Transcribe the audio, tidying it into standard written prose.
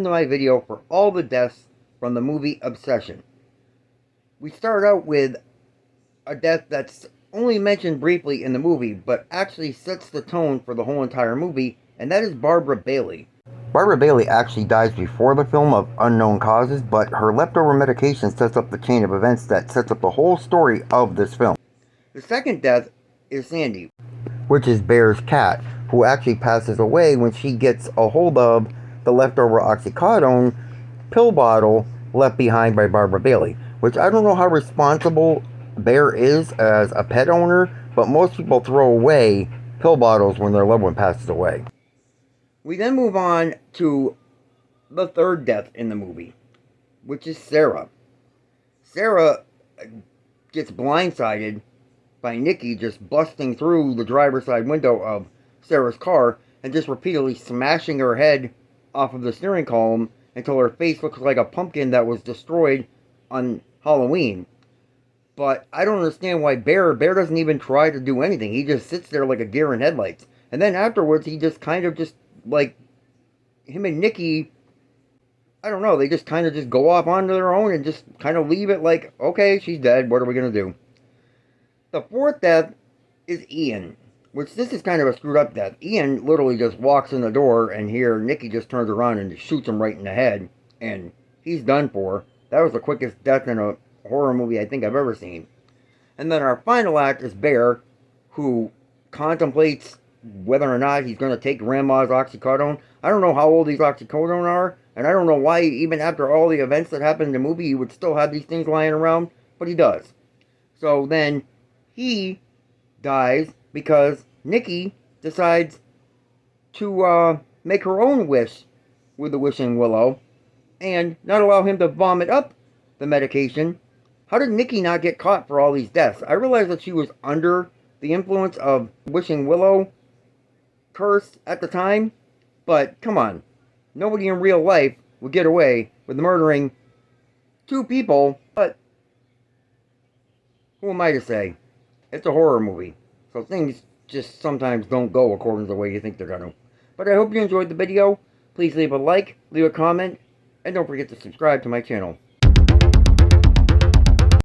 to my video for all the deaths from the movie Obsession. We start out with a death that's only mentioned briefly in the movie, but actually sets the tone for the whole entire movie, and that is Barbara Bailey. Barbara Bailey actually dies before the film of unknown causes, but her leftover medication sets up the chain of events that sets up the whole story of this film. The second death is Sandy, which is Bear's cat, who actually passes away when she gets a hold of the leftover oxycodone pill bottle left behind by Barbara Bailey, which I don't know how responsible Bear is as a pet owner, but most people throw away pill bottles when their loved one passes away. We then move on to the third death in the movie, which is Sarah. Sarah gets blindsided by Nikki just busting through the driver's side window of Sarah's car and just repeatedly smashing her head off of the steering column until her face looks like a pumpkin that was destroyed on Halloween. But I don't understand why Bear doesn't even try to do anything. He just sits there like a deer in headlights. And then afterwards, he just kind of just, like, him and Nikki, I don't know, they just kind of just go off onto their own and just kind of leave it like, okay, she's dead, what are we going to do? The fourth death is Ian, which this is kind of a screwed up death. Ian literally just walks in the door, and here Nikki just turns around and shoots him right in the head, and he's done for. That was the quickest death in a horror movie I think I've ever seen. And then our final act is Bear, who contemplates whether or not he's going to take Grandma's oxycodone. I don't know how old these oxycodone are, and I don't know why even after all the events that happened in the movie he would still have these things lying around, but he does. So then he dies because Nikki decides to make her own wish with the wishing willow and not allow him to vomit up the medication. How did Nikki not get caught for all these deaths? I realized that she was under the influence of wishing willow curse at the time, but come on. Nobody in real life would get away with murdering two people, but who am I to say? It's a horror movie, so things just sometimes don't go according to the way you think they're going to. But I hope you enjoyed the video. Please leave a like, leave a comment, and don't forget to subscribe to my channel.